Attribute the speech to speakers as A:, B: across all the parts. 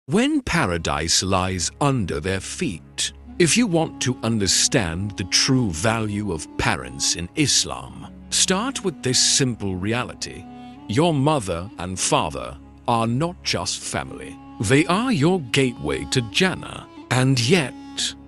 A: when paradise lies under their feet. If you want to understand the true value of parents in Islam, start with this simple reality. Your mother and father are not just family. They are your gateway to Jannah. And yet,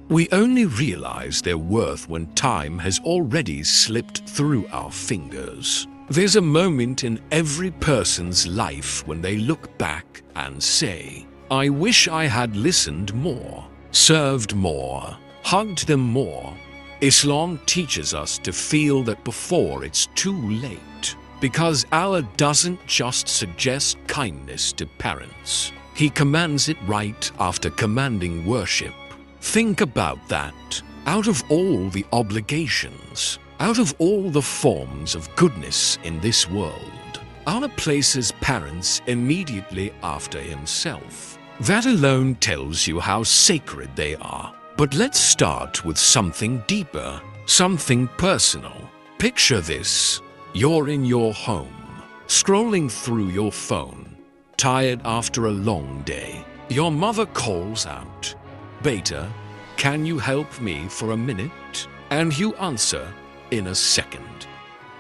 A: we only realize their worth when time has already slipped through our fingers. There's a moment in every person's life when they look back and say, "I wish I had listened more, served more, hugged them more." Islam teaches us to feel that before it's too late, because Allah doesn't just suggest kindness to parents. He commands it right after commanding worship. Think about that. Out of all the obligations, out of all the forms of goodness in this world, Allah places parents immediately after Himself. That alone tells you how sacred they are. But let's start with something deeper, something personal. Picture this. You're in your home, scrolling through your phone, tired after a long day. Your mother calls out, "Beta, can you help me for a minute?" And you answer in a second.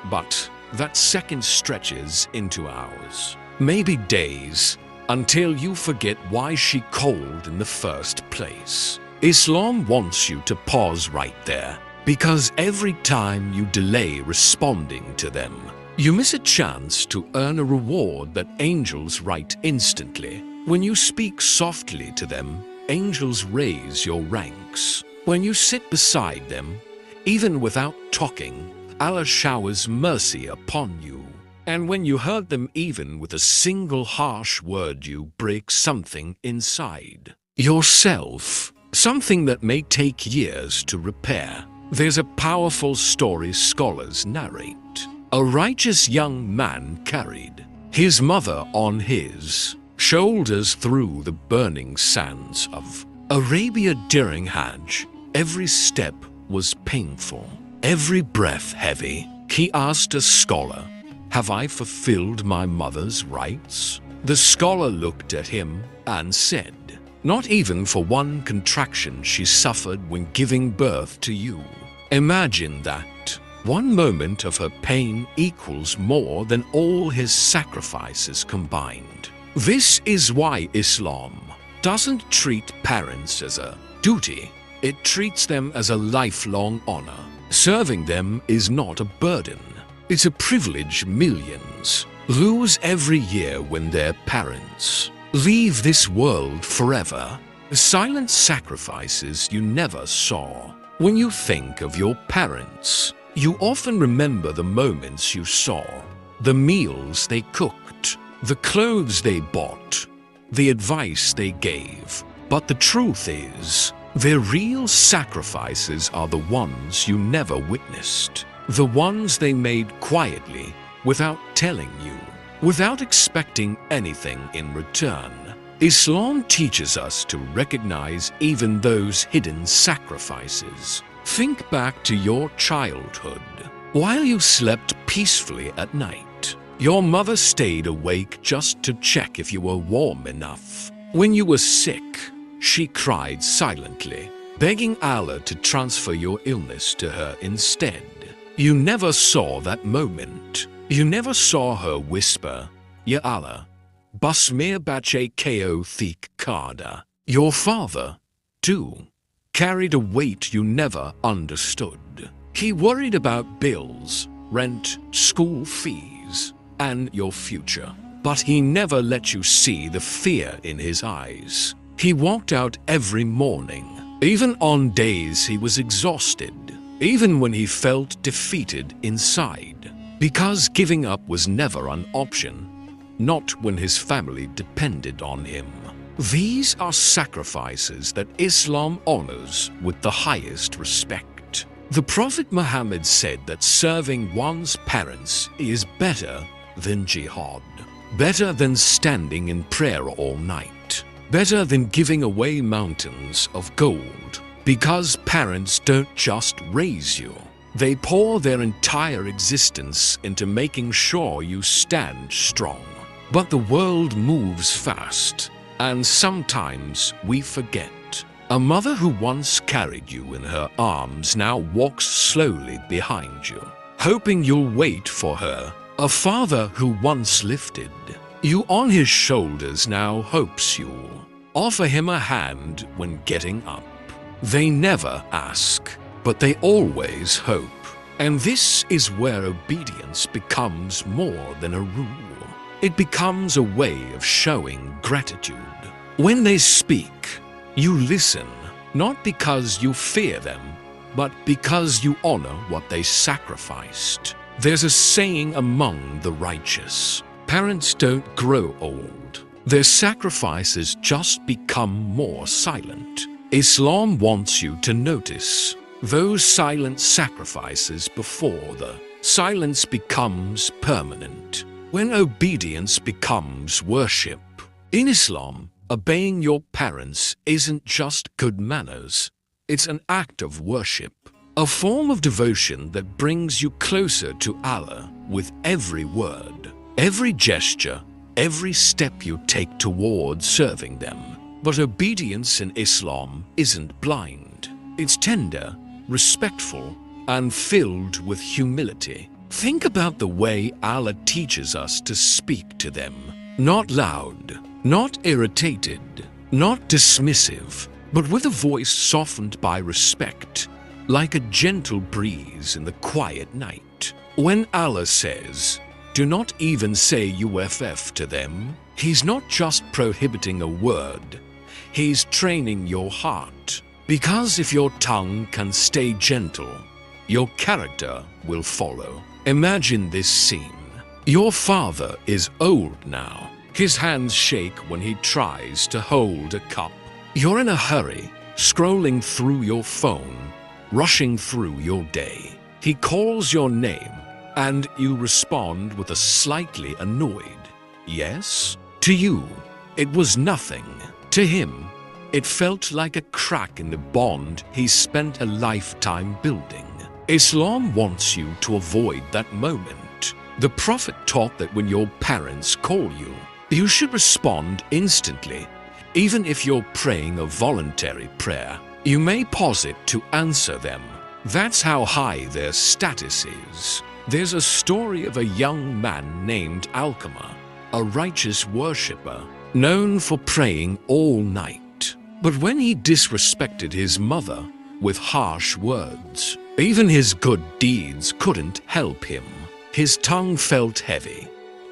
A: But that second stretches into hours, maybe days, until you forget why she called in the first place. Islam wants you to pause right there, because every time you delay responding to them, you miss a chance to earn a reward that angels write instantly. When you speak softly to them, angels raise your ranks. When you sit beside them, even without talking, Allah showers mercy upon you. And when you hurt them even with a single harsh word, you break something inside yourself, something that may take years to repair. There's a powerful story scholars narrate. A righteous young man carried his mother on his shoulders through the burning sands of Arabia during Hajj. Every step was painful, every breath heavy. He asked a scholar, "Have I fulfilled my mother's rights?" The scholar looked at him and said, "Not even for one contraction she suffered when giving birth to you." Imagine that. One moment of her pain equals more than all his sacrifices combined. This is why Islam doesn't treat parents as a duty. It treats them as a lifelong honor. Serving them is not a burden. It's a privilege millions lose every year when their parents leave this world forever. Silent sacrifices you never saw. When you think of your parents, you often remember the moments you saw, the meals they cooked, the clothes they bought, the advice they gave. But the truth is, their real sacrifices are the ones you never witnessed, the ones they made quietly, without telling you, without expecting anything in return. Islam teaches us to recognize even those hidden sacrifices. Think back to your childhood. While you slept peacefully at night, your mother stayed awake just to check if you were warm enough. When you were sick, she cried silently, begging Allah to transfer your illness to her instead. You never saw that moment. You never saw her whisper, "Ya Allah, basmir bache ko thik kada." Your father, too, carried a weight you never understood. He worried about bills, rent, school fees, and your future. But he never let you see the fear in his eyes. He walked out every morning, even on days he was exhausted, even when he felt defeated inside, because giving up was never an option, not when his family depended on him. These are sacrifices that Islam honors with the highest respect. The Prophet Muhammad said that serving one's parents is better than jihad, better than standing in prayer all night, better than giving away mountains of gold, because parents don't just raise you. They pour their entire existence into making sure you stand strong. But the world moves fast. And sometimes we forget. A mother who once carried you in her arms now walks slowly behind you, hoping you'll wait for her. A father who once lifted you on his shoulders now hopes you'll offer him a hand when getting up. They never ask, but they always hope. And this is where obedience becomes more than a rule. It becomes a way of showing gratitude. When they speak, you listen, not because you fear them, but because you honor what they sacrificed. There's a saying among the righteous: parents don't grow old. Their sacrifices just become more silent. Islam wants you to notice those silent sacrifices before the silence becomes permanent. When obedience becomes worship. In Islam, obeying your parents isn't just good manners. It's an act of worship, a form of devotion that brings you closer to Allah with every word, every gesture, every step you take towards serving them. But obedience in Islam isn't blind. It's tender, respectful, and filled with humility. Think about the way Allah teaches us to speak to them. Not loud, not irritated, not dismissive, but with a voice softened by respect, like a gentle breeze in the quiet night. When Allah says, "Do not even say UFF to them," He's not just prohibiting a word, He's training your heart. Because if your tongue can stay gentle, your character will follow. Imagine this scene. Your father is old now. His hands shake when he tries to hold a cup. You're in a hurry, scrolling through your phone, rushing through your day. He calls your name, and you respond with a slightly annoyed yes. To you, it was nothing. To him, it felt like a crack in the bond he spent a lifetime building. Islam wants you to avoid that moment. The Prophet taught that when your parents call you, you should respond instantly. Even if you're praying a voluntary prayer, you may pause it to answer them. That's how high their status is. There's a story of a young man named Al-Qarni, a righteous worshipper, known for praying all night. But when he disrespected his mother with harsh words, even his good deeds couldn't help him. His tongue felt heavy.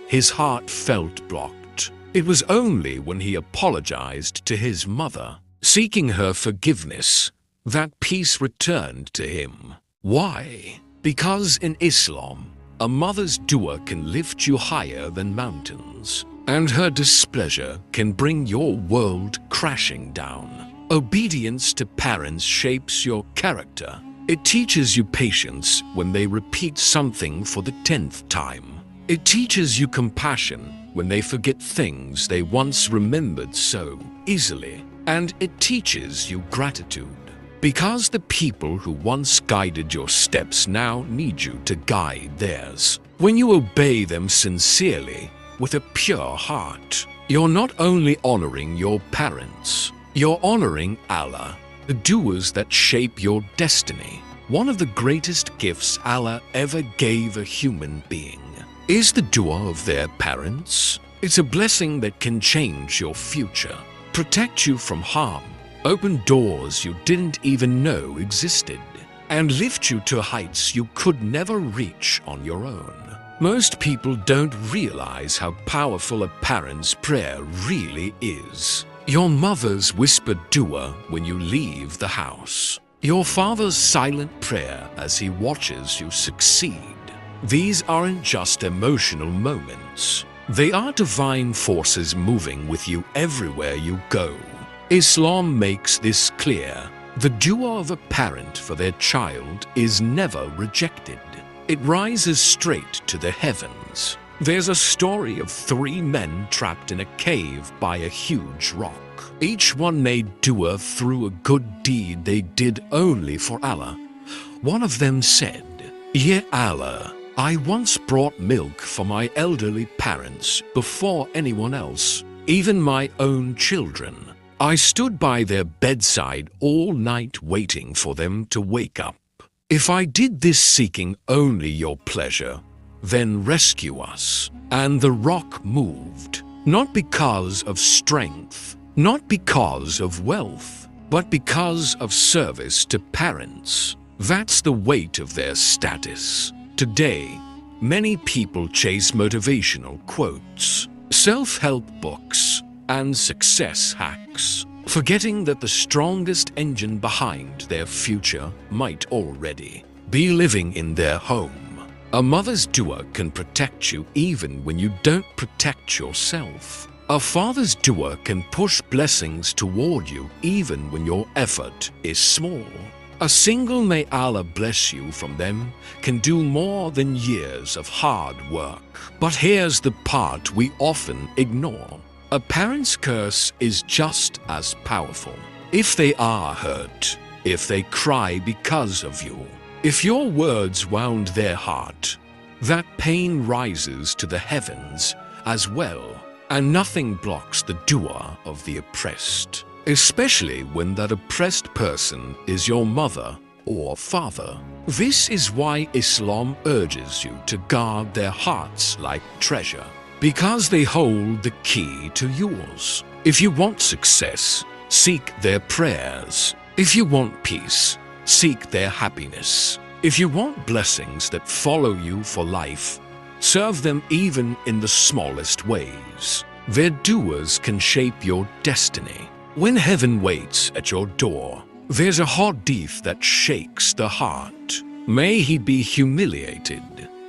A: His heart felt blocked. It was only when he apologized to his mother, seeking her forgiveness, that peace returned to him. Why? Because in Islam, a mother's dua can lift you higher than mountains, and her displeasure can bring your world crashing down. Obedience to parents shapes your character. It teaches you patience when they repeat something for the 10th time. It teaches you compassion when they forget things they once remembered so easily. And it teaches you gratitude, because the people who once guided your steps now need you to guide theirs. When you obey them sincerely, with a pure heart, you're not only honoring your parents, you're honoring Allah, the duas that shape your destiny. One of the greatest gifts Allah ever gave a human being is the dua of their parents. It's a blessing that can change your future, protect you from harm, open doors you didn't even know existed, and lift you to heights you could never reach on your own. Most people don't realize how powerful a parent's prayer really is. Your mother's whispered dua when you leave the house. Your father's silent prayer as he watches you succeed. These aren't just emotional moments. They are divine forces moving with you everywhere you go. Islam makes this clear. The dua of a parent for their child is never rejected. It rises straight to the heavens. There's a story of 3 men trapped in a cave by a huge rock. Each one made dua through a good deed they did only for Allah. One of them said, "Ya Allah, I once brought milk for my elderly parents before anyone else. even my own children. I stood by their bedside all night waiting for them to wake up. If I did this seeking only your pleasure, then rescue us." And the rock moved, not because of strength, not because of wealth, but because of service to parents. That's the weight of their status. Today, many people chase motivational quotes, self-help books, and success hacks, forgetting that the strongest engine behind their future might already be living in their home. A mother's dua can protect you even when you don't protect yourself. A father's dua can push blessings toward you even when your effort is small. A single "may Allah bless you" from them can do more than years of hard work. But here's the part we often ignore. A parent's curse is just as powerful. If they are hurt, if they cry because of you, if your words wound their heart, that pain rises to the heavens as well, and nothing blocks the dua of the oppressed, especially when that oppressed person is your mother or father. This is why Islam urges you to guard their hearts like treasure, because they hold the key to yours. If you want success, seek their prayers. If you want peace, seek their happiness. If you want blessings that follow you for life, serve them even in the smallest ways. Their duas can shape your destiny. When heaven waits at your door, there's a hadith that shakes the heart. May he be humiliated,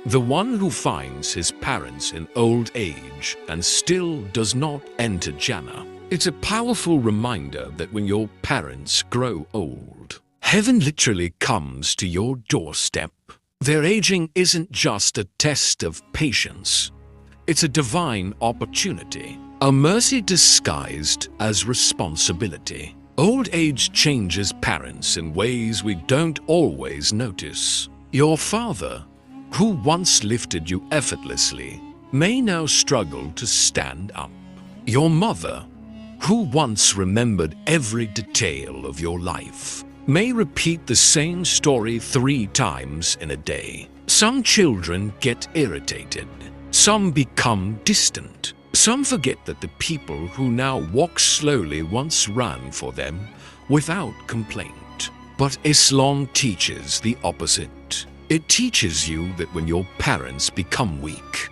A: the one who finds his parents in old age and still does not enter Jannah. It's a powerful reminder that when your parents grow old, heaven literally comes to your doorstep. Their aging isn't just a test of patience. It's a divine opportunity, a mercy disguised as responsibility. Old age changes parents in ways we don't always notice. Your father, who once lifted you effortlessly, may now struggle to stand up. Your mother, who once remembered every detail of your life, may repeat the same story 3 times in a day. Some children get irritated. Some become distant. Some forget that the people who now walk slowly once ran for them without complaint. But Islam teaches the opposite. It teaches you that when your parents become weak,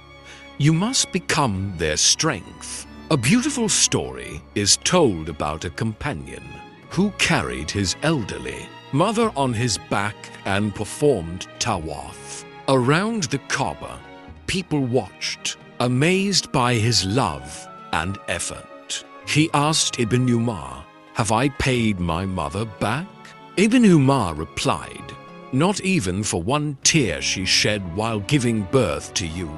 A: you must become their strength. A beautiful story is told about a companion who carried his elderly mother on his back and performed tawaf around the Kaaba. People watched, amazed by his love and effort. He asked Ibn Umar, "Have I paid my mother back?" Ibn Umar replied, "Not even for one tear she shed while giving birth to you."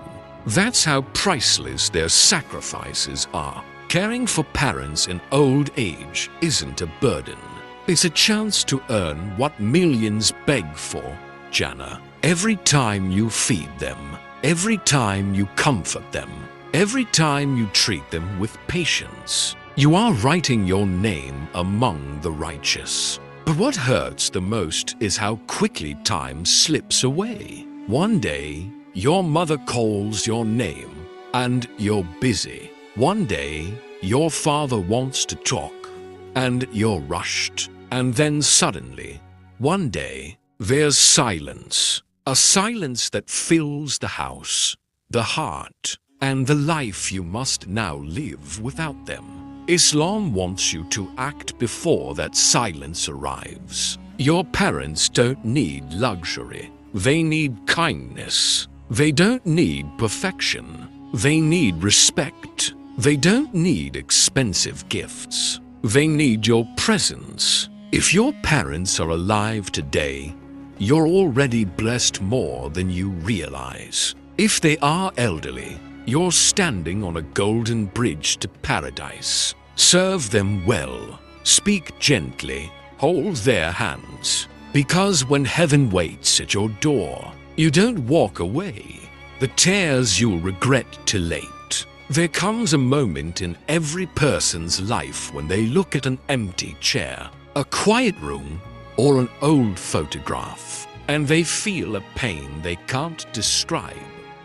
A: That's how priceless their sacrifices are. Caring for parents in old age isn't a burden. It's a chance to earn what millions beg for, Jannah. Every time you feed them, every time you comfort them, every time you treat them with patience, you are writing your name among the righteous. But what hurts the most is how quickly time slips away. One day, your mother calls your name and you're busy. One day, your father wants to talk and you're rushed. And then suddenly, one day, there's silence. A silence that fills the house, the heart, and the life you must now live without them. Islam wants you to act before that silence arrives. Your parents don't need luxury. They need kindness. They don't need perfection. They need respect. They don't need expensive gifts. They need your presence. If your parents are alive today, you're already blessed more than you realize. If they are elderly, you're standing on a golden bridge to paradise. Serve them well. Speak gently. Hold their hands. Because when heaven waits at your door, you don't walk away. The tears you'll regret too late. There comes a moment in every person's life when they look at an empty chair, a quiet room, or an old photograph, and they feel a pain they can't describe.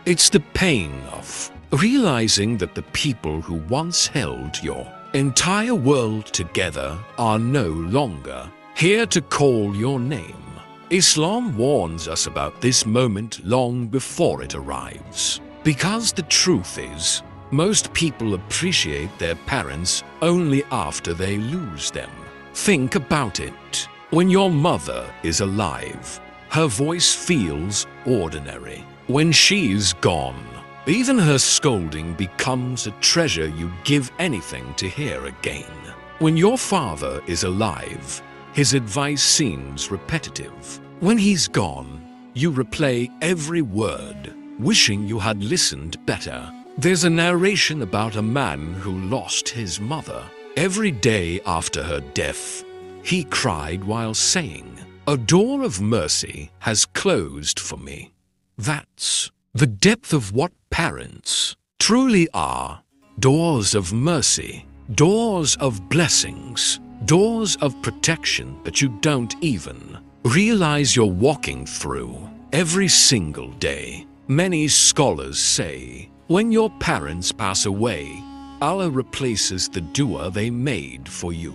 A: It's the pain of realizing that the people who once held your entire world together are no longer here to call your name. Islam warns us about this moment long before it arrives. Because the truth is, most people appreciate their parents only after they lose them. Think about it. When your mother is alive, her voice feels ordinary. When she's gone, even her scolding becomes a treasure you'd give anything to hear again. When your father is alive, his advice seems repetitive. When he's gone, you replay every word, wishing you had listened better. There's a narration about a man who lost his mother. Every day after her death, he cried while saying, "A door of mercy has closed for me." That's the depth of what parents truly are. Doors of mercy, doors of blessings, doors of protection that you don't even realize you're walking through every single day. Many scholars say, when your parents pass away, Allah replaces the dua they made for you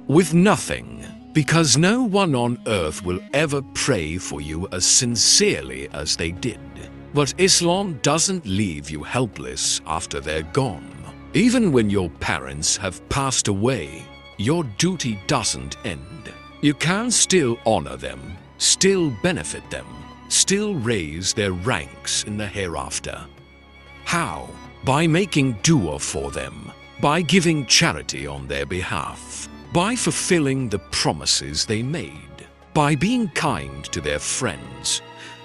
A: with nothing, because no one on earth will ever pray for you as sincerely as they did. But Islam doesn't leave you helpless after they're gone. Even when your parents have passed away, your duty doesn't end. You can still honor them, still benefit them, still raise their ranks in the hereafter. How? By making dua for them, by giving charity on their behalf, by fulfilling the promises they made, by being kind to their friends,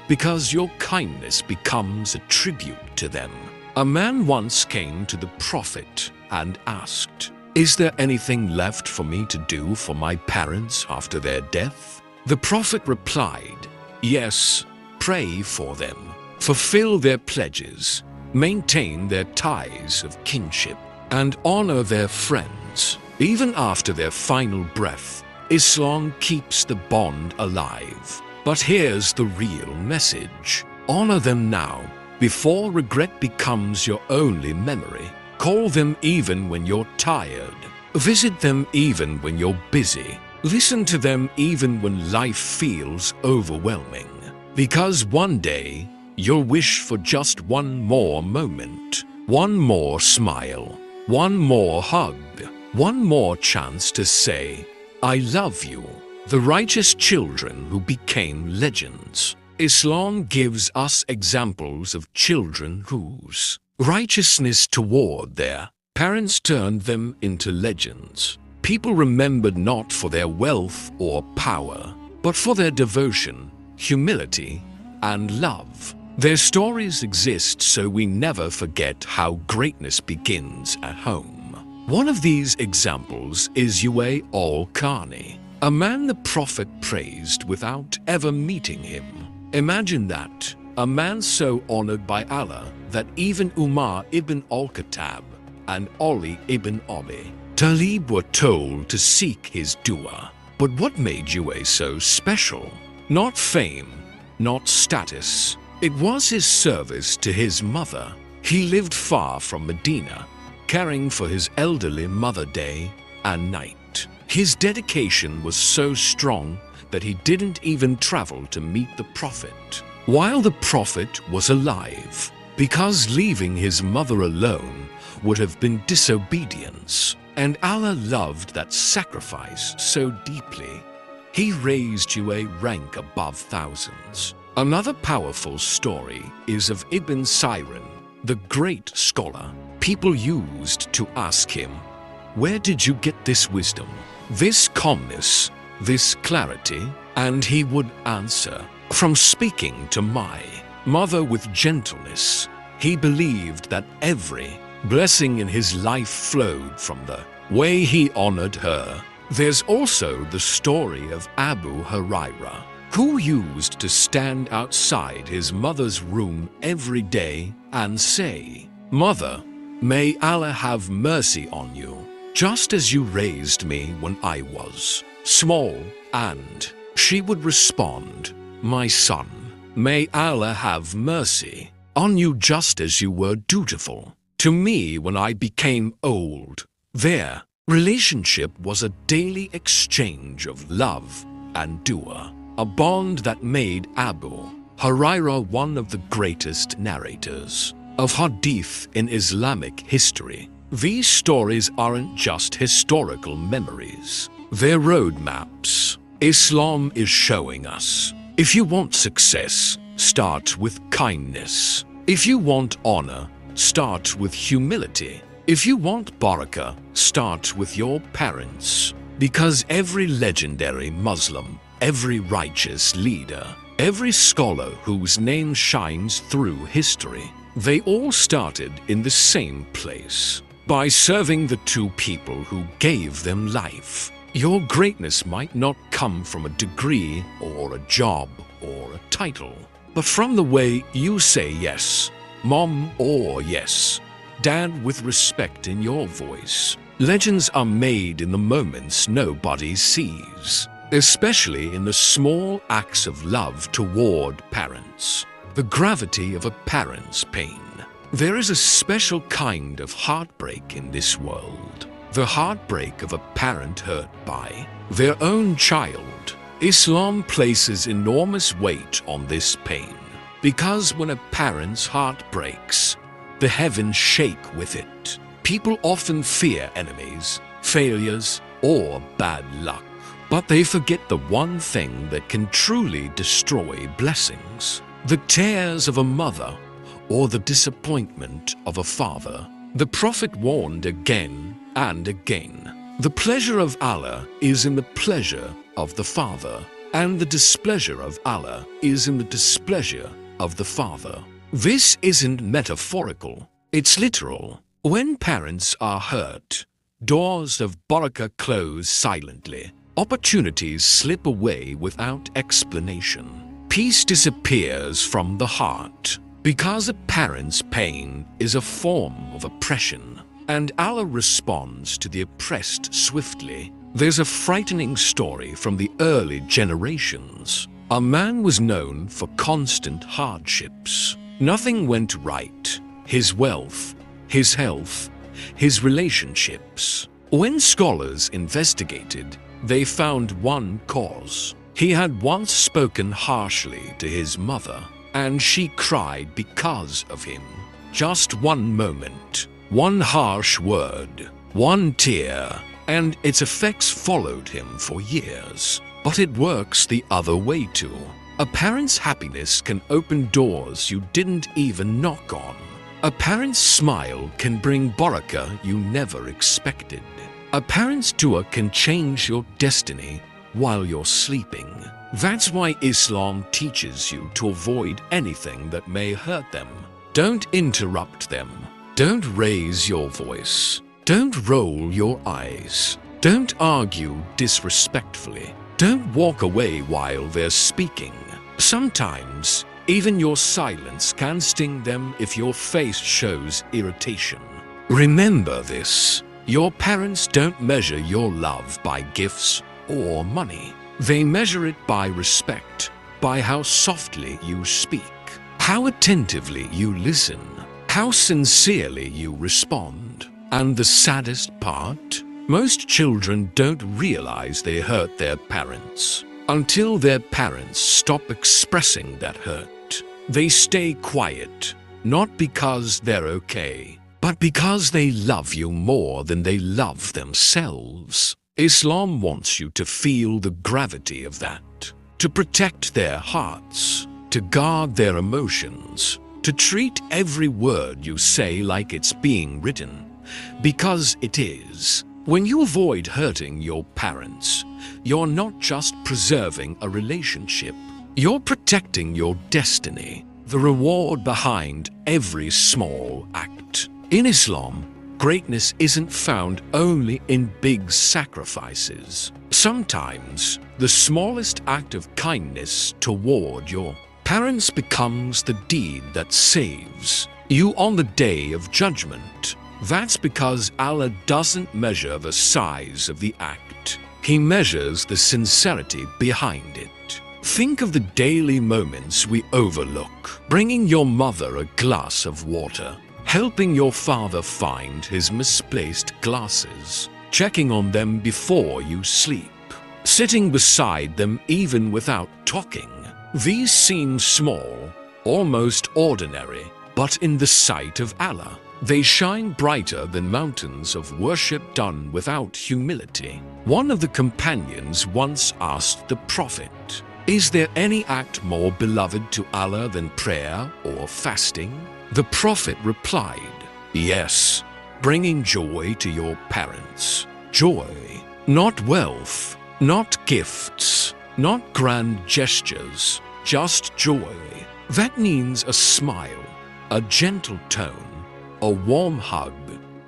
A: because your kindness becomes a tribute to them. A man once came to the Prophet and asked, "Is there anything left for me to do for my parents after their death?" The Prophet replied, "Yes, pray for them, fulfill their pledges, maintain their ties of kinship, and honor their friends. Even after their final breath, Islam keeps the bond alive. But here's the real message. Honor them now, before regret becomes your only memory. Call them even when you're tired. Visit them even when you're busy. Listen to them even when life feels overwhelming. Because one day, you'll wish for just one more moment, one more smile, one more hug, one more chance to say, 'I love you.'" The righteous children who became legends. Islam gives us examples of children whose righteousness toward their parents turned them into legends. People remembered not for their wealth or power, but for their devotion, humility, and love. Their stories exist so we never forget how greatness begins at home. One of these examples is Uwais al-Qarni, a man the Prophet praised without ever meeting him. Imagine that, a man so honored by Allah that even Umar ibn al-Khattab and Ali ibn Abi Talib were told to seek his dua. But what made Uwais so special? Not fame, not status. It was his service to his mother. He lived far from Medina, caring for his elderly mother day and night. His dedication was so strong that he didn't even travel to meet the Prophet while the Prophet was alive, because leaving his mother alone would have been disobedience, and Allah loved that sacrifice so deeply. He raised you a rank above thousands. Another powerful story is of Ibn Sirin, the great scholar. People used to ask him, "Where did you get this wisdom, this calmness, this clarity?" And he would answer, "From speaking to my mother with gentleness." He believed that every blessing in his life flowed from the way he honored her. There's also the story of Abu Huraira, who used to stand outside his mother's room every day and say, "Mother, May Allah have mercy on you, just as you raised me when I was small. And she would respond, my son, may Allah have mercy on you just as you were dutiful to me when I became old. Their relationship was a daily exchange of love and dua, a bond that made Abu Hurairah one of the greatest narrators of hadith in Islamic history. These stories aren't just historical memories, they're roadmaps. Islam is showing us, if you want success, start with kindness. If you want honor, start with humility. If you want barakah, start with your parents. Because every legendary Muslim, every righteous leader, every scholar whose name shines through history, they all started in the same place, by serving the two people who gave them life. Your greatness might not come from a degree or a job or a title, but from the way you say yes, Mom, or yes, Dad, with respect in your voice. Legends are made in the moments nobody sees, especially in the small acts of love toward parents. The gravity of a parent's pain. There is a special kind of heartbreak in this world. The heartbreak of a parent hurt by their own child. Islam places enormous weight on this pain, because when a parent's heart breaks, the heavens shake with it. People often fear enemies, failures, or bad luck, but they forget the one thing that can truly destroy blessings: the tears of a mother or the disappointment of a father. The Prophet warned again and again, the pleasure of Allah is in the pleasure of the father, and the displeasure of Allah is in the displeasure of the father. This isn't metaphorical, it's literal. When parents are hurt, doors of barakah close silently. Opportunities slip away without explanation. Peace disappears from the heart, because a parent's pain is a form of oppression, and Allah responds to the oppressed swiftly. There's a frightening story from the early generations. A man was known for constant hardships. Nothing went right. His wealth, his health, his relationships. When scholars investigated, they found one cause. He had once spoken harshly to his mother, and she cried because of him. Just one moment, one harsh word, one tear, and its effects followed him for years. But it works the other way too. A parent's happiness can open doors you didn't even knock on. A parent's smile can bring barakah you never expected. A parent's dua can change your destiny while you're sleeping. That's why Islam teaches you to avoid anything that may hurt them. Don't interrupt them. Don't raise your voice. Don't roll your eyes. Don't argue disrespectfully. Don't walk away while they're speaking. Sometimes, even your silence can sting them if your face shows irritation. Remember this. Your parents don't measure your love by gifts or money. They measure it by respect, by how softly you speak, how attentively you listen, how sincerely you respond. And the saddest part? Most children don't realize they hurt their parents until their parents stop expressing that hurt. They stay quiet, not because they're okay, but because they love you more than they love themselves. Islam wants you to feel the gravity of that, to protect their hearts, to guard their emotions, to treat every word you say like it's being written, because it is. When you avoid hurting your parents, you're not just preserving a relationship, you're protecting your destiny, the reward behind every small act. In Islam, greatness isn't found only in big sacrifices. Sometimes, the smallest act of kindness toward your parents becomes the deed that saves you on the day of judgment. That's because Allah doesn't measure the size of the act. He measures the sincerity behind it. Think of the daily moments we overlook. Bringing your mother a glass of water, helping your father find his misplaced glasses, checking on them before you sleep, sitting beside them even without talking. These seem small, almost ordinary, but in the sight of Allah, they shine brighter than mountains of worship done without humility. One of the companions once asked the Prophet, "Is there any act more beloved to Allah than prayer or fasting?" The Prophet replied, "Yes, bringing joy to your parents. Joy, not wealth, not gifts, not grand gestures, just joy. That means a smile, a gentle tone, a warm hug,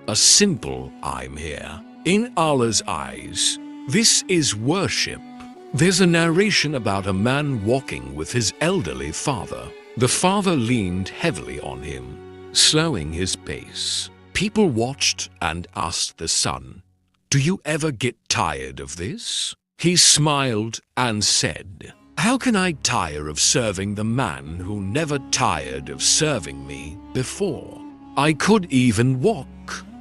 A: a simple 'I'm here.' In Allah's eyes, this is worship." There's a narration about a man walking with his elderly father. The father leaned heavily on him, slowing his pace. People watched and asked the son, "Do you ever get tired of this?" He smiled and said, "How can I tire of serving the man who never tired of serving me before? I could even walk."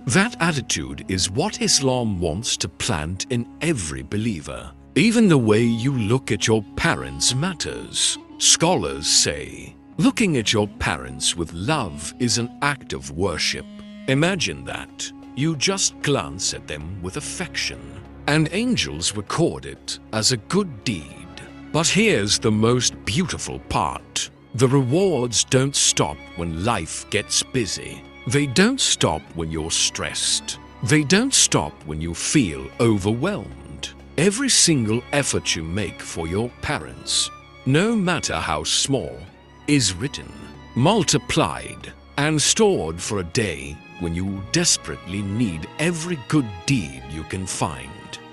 A: That attitude is what Islam wants to plant in every believer. Even the way you look at your parents matters. Scholars say, looking at your parents with love is an act of worship. Imagine that. You just glance at them with affection, and angels record it as a good deed. But here's the most beautiful part. The rewards don't stop when life gets busy. They don't stop when you're stressed. They don't stop when you feel overwhelmed. Every single effort you make for your parents, no matter how small, is written, multiplied, and stored for a day when you desperately need every good deed you can find.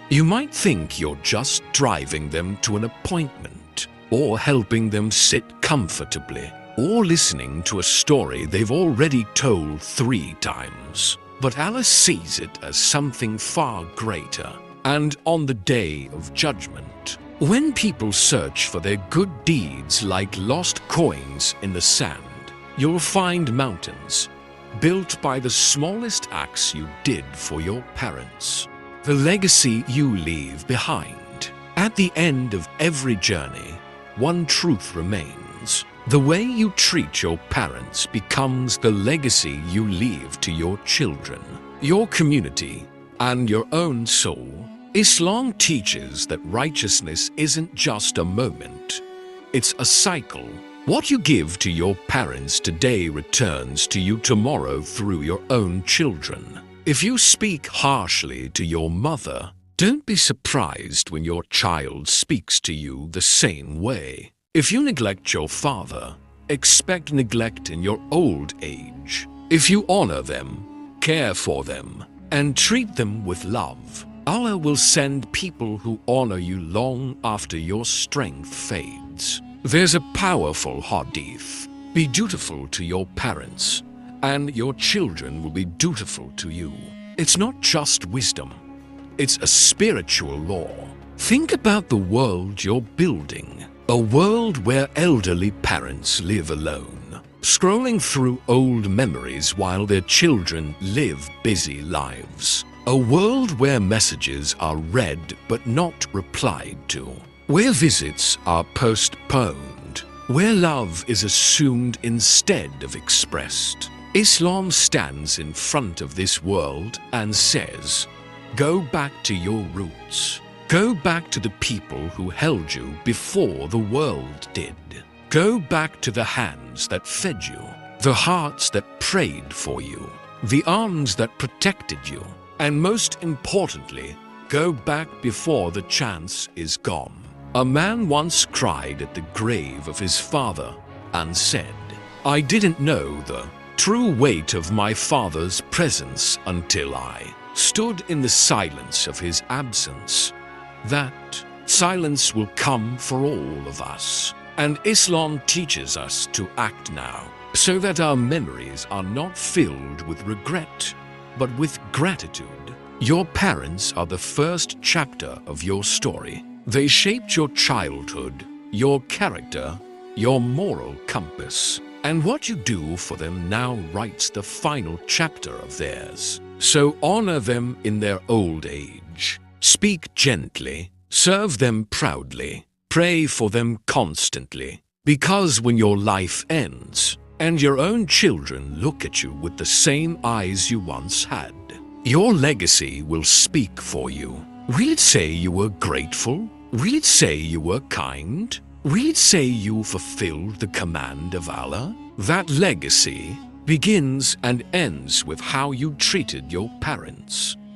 A: You might think you're just driving them to an appointment, or helping them sit comfortably, or listening to a story they've already told 3 times. But Allah sees it as something far greater. And on the day of judgment, when people search for their good deeds like lost coins in the sand, you'll find mountains built by the smallest acts you did for your parents. The legacy you leave behind. At the end of every journey, one truth remains. The way you treat your parents becomes the legacy you leave to your children, your community, and your own soul. Islam teaches that righteousness isn't just a moment, it's a cycle. What you give to your parents today returns to you tomorrow through your own children. If you speak harshly to your mother, don't be surprised when your child speaks to you the same way. If you neglect your father, expect neglect in your old age. If you honor them, care for them, and treat them with love, Allah will send people who honor you long after your strength fades. There's a powerful hadith. Be dutiful to your parents, and your children will be dutiful to you. It's not just wisdom, it's a spiritual law. Think about the world you're building. A world where elderly parents live alone, scrolling through old memories while their children live busy lives. A world where messages are read but not replied to, where visits are postponed, where love is assumed instead of expressed. Islam stands in front of this world and says, go back to your roots. Go back to the people who held you before the world did. Go back to the hands that fed you, the hearts that prayed for you, the arms that protected you, and most importantly, go back before the chance is gone. A man once cried at the grave of his father and said, I didn't know the true weight of my father's presence until I stood in the silence of his absence. That silence will come for all of us. And Islam teaches us to act now, so that our memories are not filled with regret, but with gratitude. Your parents are the first chapter of your story. They shaped your childhood, your character, your moral compass. And what you do for them now writes the final chapter of theirs. So honor them in their old age. Speak gently, serve them proudly, pray for them constantly. Because when your life ends, and your own children look at you with the same eyes you once had, your legacy will speak for you. Will it say you were grateful? Will it say you were kind? Will it say you fulfilled the command of Allah? That legacy begins and ends with how you treated your parents.